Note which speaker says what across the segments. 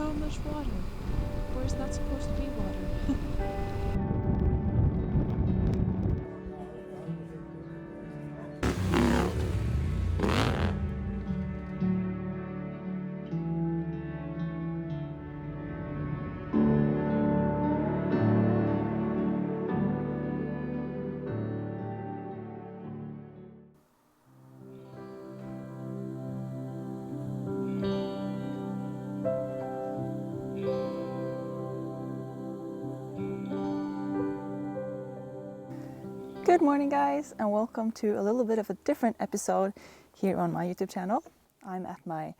Speaker 1: So much water. Where it's not supposed to be water. Good morning guys, and welcome to a little bit of a different episode here on my YouTube channel. I'm at my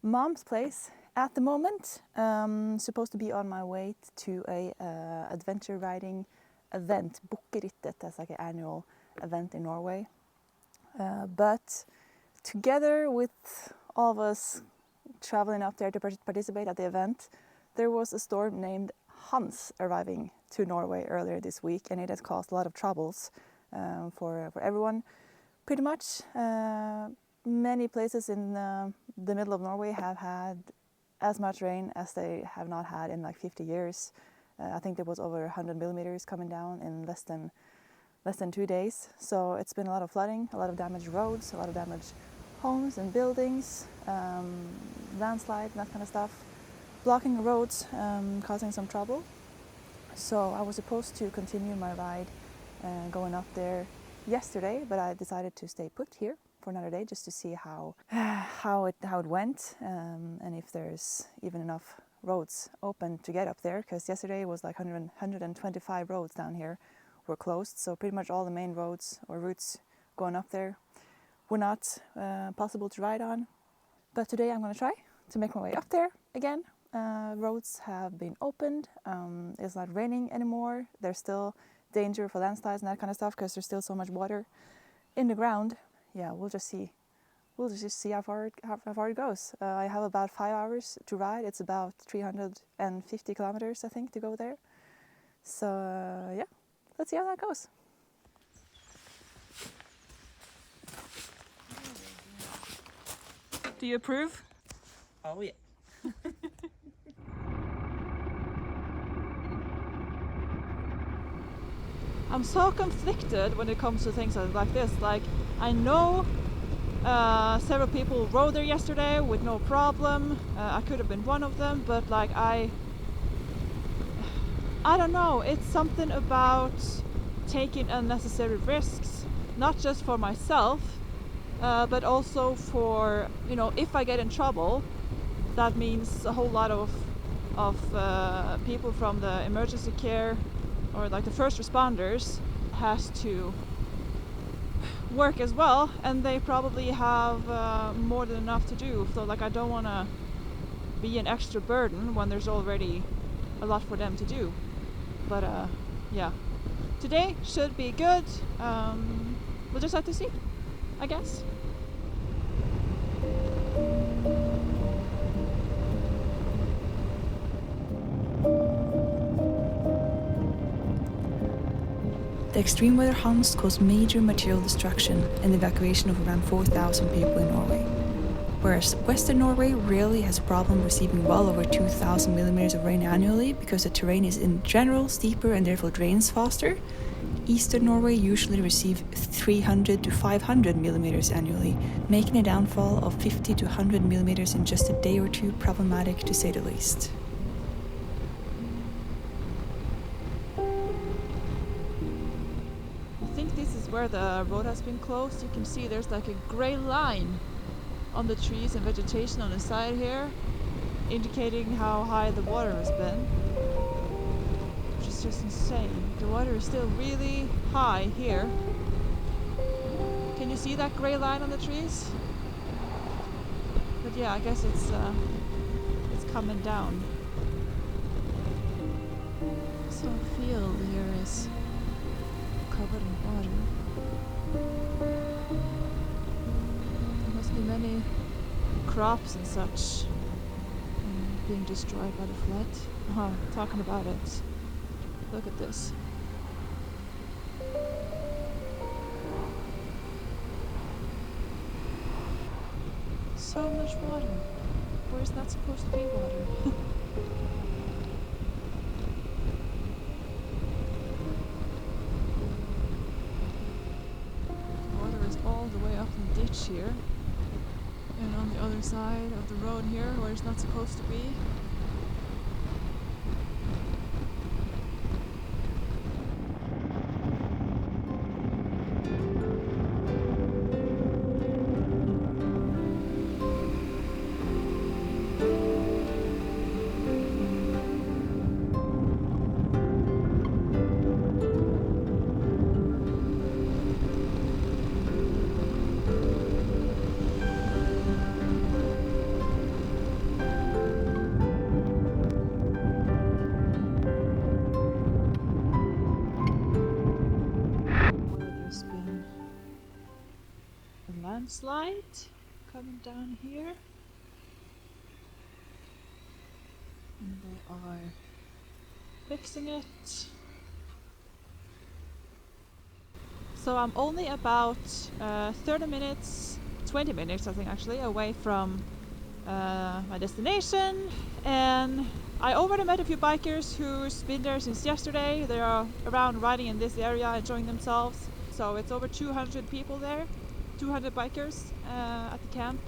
Speaker 1: mom's place at the moment, supposed to be on my way to a adventure riding event, Bukkerittet. That's like an annual event in Norway. But together with all of us traveling up there to participate at the event, there was a storm named Hans arriving to Norway earlier this week, and it has caused a lot of troubles for everyone. Pretty much many places in the middle of Norway have had as much rain as they have not had in like 50 years. I think there was over 100 millimeters coming down in less than 2 days. So it's been a lot of flooding, a lot of damaged roads, a lot of damaged homes and buildings, landslide and that kind of stuff, blocking the roads, causing some trouble. So I was supposed to continue my ride going up there yesterday, but I decided to stay put here for another day just to see how it went, and if there's even enough roads open to get up there, because yesterday was like 125 roads down here were closed, so pretty much all the main roads or routes going up there were not possible to ride on. But today I'm going to try to make my way up there again. Roads have been opened. It's not raining anymore. There's still danger for landslides and that kind of stuff because there's still so much water in the ground. Yeah, we'll just see how far it goes. I have about 5 hours to ride. It's about 350 kilometers, I think, to go there. So yeah, let's see how that goes. Do you approve?
Speaker 2: Oh yeah.
Speaker 1: I'm so conflicted when it comes to things like this. Like, I know several people rode there yesterday with no problem. I could have been one of them, but like I don't know. It's something about taking unnecessary risks, not just for myself, but also for, you know, if I get in trouble, that means a whole lot of people from the emergency care or like the first responders has to work as well, and they probably have more than enough to do. So like I don't want to be an extra burden when there's already a lot for them to do. But yeah, today should be good. We'll just have to see, I guess.
Speaker 3: The extreme weather Hans caused major material destruction and the evacuation of around 4,000 people in Norway. Whereas Western Norway rarely has a problem receiving well over 2,000 millimeters of rain annually because the terrain is in general steeper and therefore drains faster, Eastern Norway usually receives 300 to 500 millimeters annually, making a downfall of 50 to 100 millimeters in just a day or two problematic to say the least.
Speaker 1: Where the road has been closed, you can see there's like a gray line on the trees and vegetation on the side here, indicating how high the water has been, which is just insane. The water is still really high here. Can you see that gray line on the trees? But yeah, I guess it's coming down. This whole field here is covered in water. There must be many crops and such being destroyed by the flood. Talking about it. Look at this. So much water. Where there's not supposed to be water. Water is all the way up in the ditch here. And on the other side of the road here, where it's not supposed to be. Landslide coming down here, and they are fixing it. So I'm only about 20 minutes I think actually away from my destination, and I already met a few bikers who's been there since yesterday. They are around riding in this area, enjoying themselves. So it's over 200 people there. 200 bikers at the camp,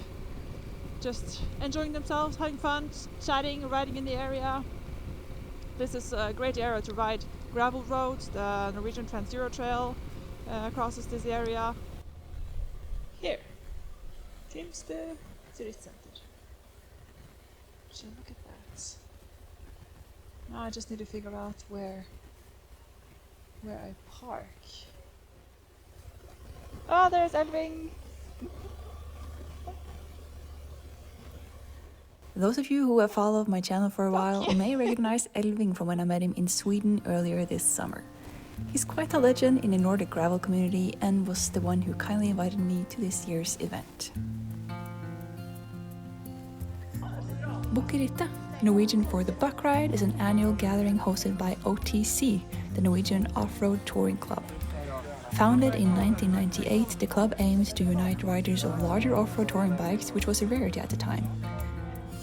Speaker 1: just enjoying themselves, having fun, chatting, riding in the area. This is a great area to ride gravel roads. The Norwegian Trans-Euro Trail crosses this area. Here, Grimstø Turistcenter. So look at that. Now I just need to figure out where I park. Oh, there's Elving!
Speaker 3: Those of you who have followed my channel for a while may recognize Elving from when I met him in Sweden earlier this summer. He's quite a legend in the Nordic gravel community and was the one who kindly invited me to this year's event. Bukkerittet, Norwegian for the Buck Ride, is an annual gathering hosted by OTC, the Norwegian Off-Road Touring Club. Founded in 1998, the club aimed to unite riders of larger off-road touring bikes, which was a rarity at the time.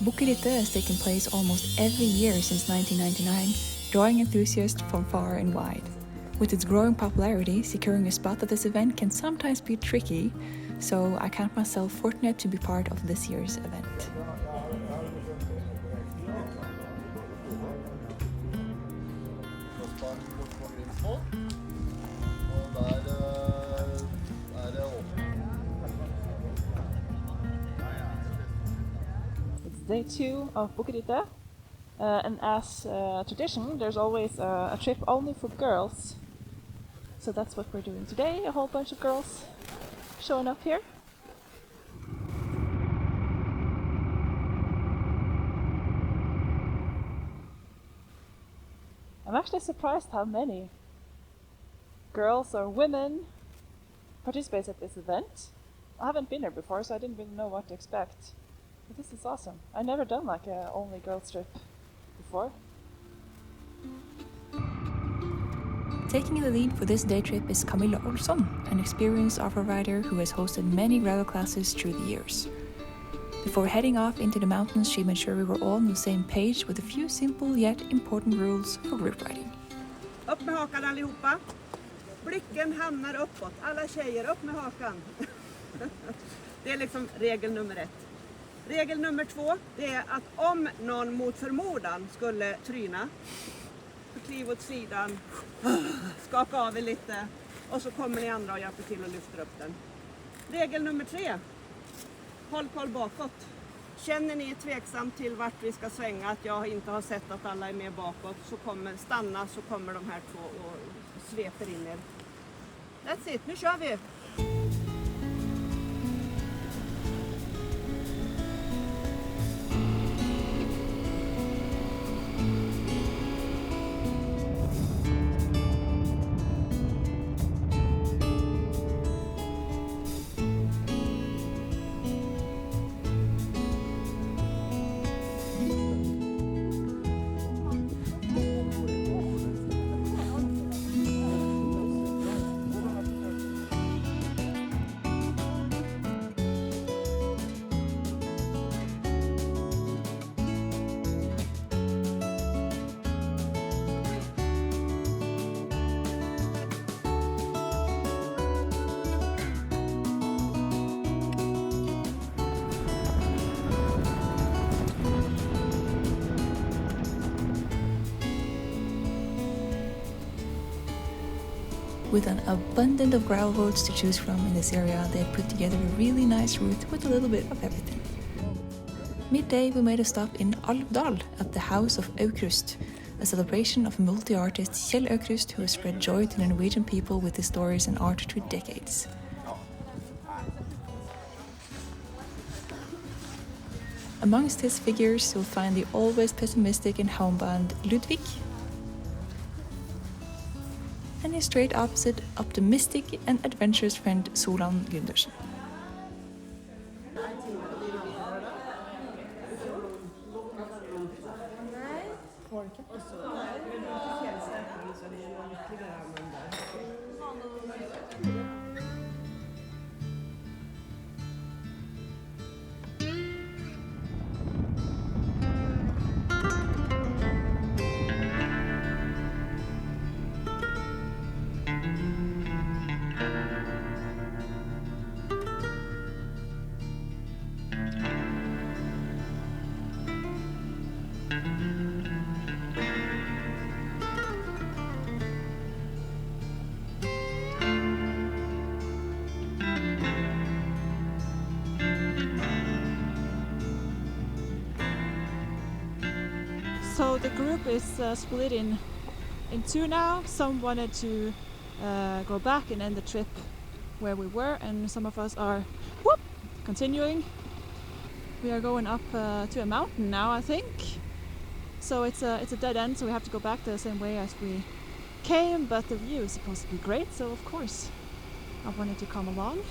Speaker 3: Bukkerittet has taken place almost every year since 1999, drawing enthusiasts from far and wide. With its growing popularity, securing a spot at this event can sometimes be tricky, so I count myself fortunate to be part of this year's event.
Speaker 1: Day 2 of Bukkerittet, and as tradition, there's always a trip only for girls. So that's what we're doing today, a whole bunch of girls showing up here. I'm actually surprised how many girls or women participate at this event. I haven't been there before, so I didn't really know what to expect. But this is awesome. I've never done like a only girls trip before.
Speaker 3: Taking the lead for this day trip is Camilla Olsson, an experienced off-road rider who has hosted many gravel classes through the years. Before heading off into the mountains, she made sure we were all on the same page with a few simple yet important rules for group riding.
Speaker 2: Upp med hakan allihopa. Blicken hamnar uppåt. Alla tjejer, upp med hakan. Det är liksom regel nummer 1. Regel nummer 2, det är att om någon mot förmodan skulle tryna, kliv åt sidan, skaka av er lite och så kommer ni andra och hjälper till och lyfter upp den. Regel nummer 3, håll koll bakåt. Känner ni tveksamt till vart vi ska svänga, att jag inte har sett att alla är med bakåt, så stanna, så kommer de här 2 och sveper in er. That's it, nu kör vi!
Speaker 3: With an abundance of gravel roads to choose from in this area, they had put together a really nice route with a little bit of everything. Midday we made a stop in Alvdal at the House of Aukrust, a celebration of multi-artist Kjell Aukrust, who has spread joy to the Norwegian people with his stories and art through decades. Amongst his figures you'll find the always pessimistic and homebound Ludvig, and his straight opposite, optimistic and adventurous friend Solan Gundersen.
Speaker 1: So the group is split in two now. Some wanted to go back and end the trip where we were, and some of us are continuing. We are going up to a mountain now, I think. So it's a dead end, so we have to go back the same way as we came, but the view is supposed to be great, so of course I wanted to come along.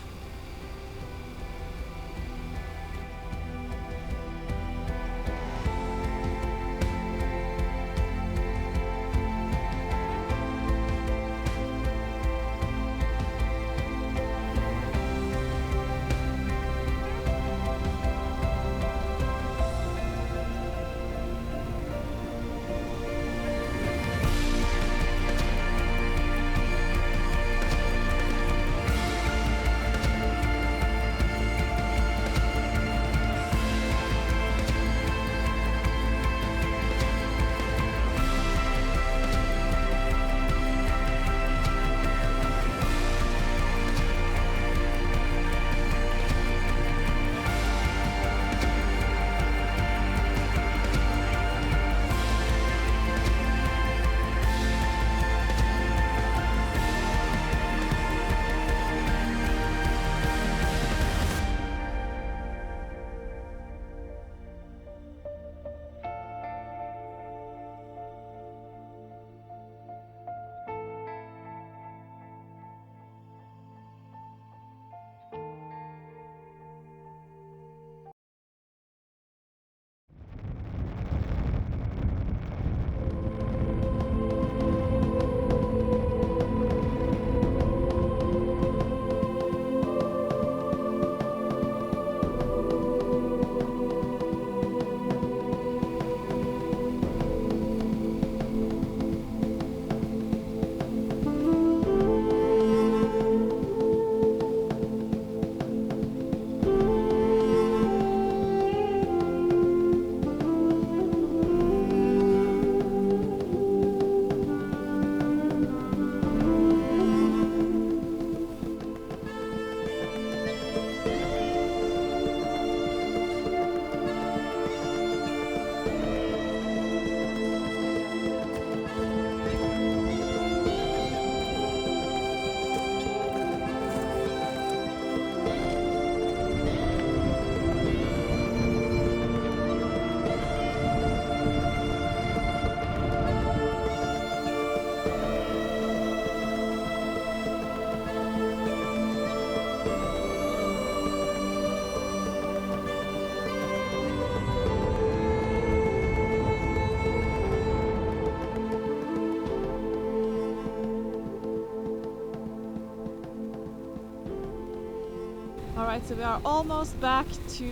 Speaker 1: Alright, so we are almost back to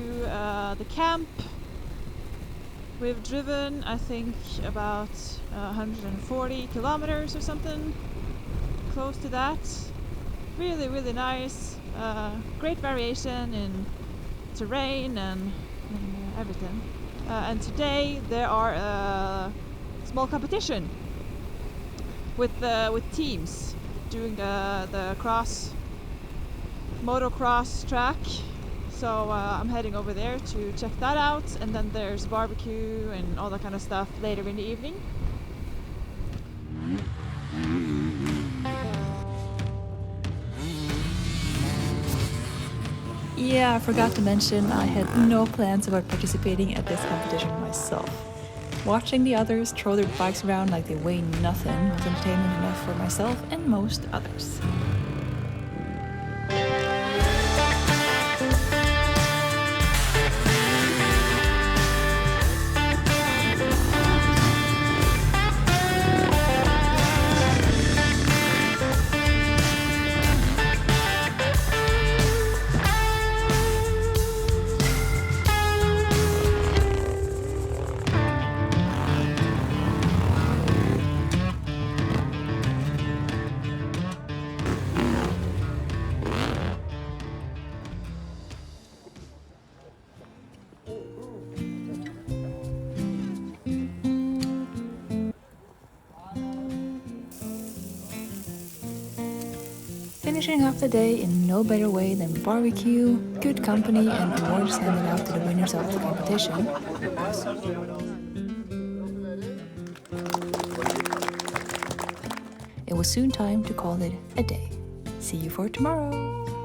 Speaker 1: the camp. We've driven, I think, about 140 kilometers or something, close to that. Really, really nice. Great variation in terrain and everything. And today there are a small competition with teams. doing the motocross track. So I'm heading over there to check that out, and then there's barbecue and all that kind of stuff later in the evening. Yeah, I forgot to mention I had no plans about participating at this competition myself. Watching the others throw their bikes around like they weigh nothing was entertainment enough for myself and most others. Finishing off the day in no better way than barbecue, good company, and awards handed out to the winners of the competition. It was soon time to call it a day. See you for tomorrow!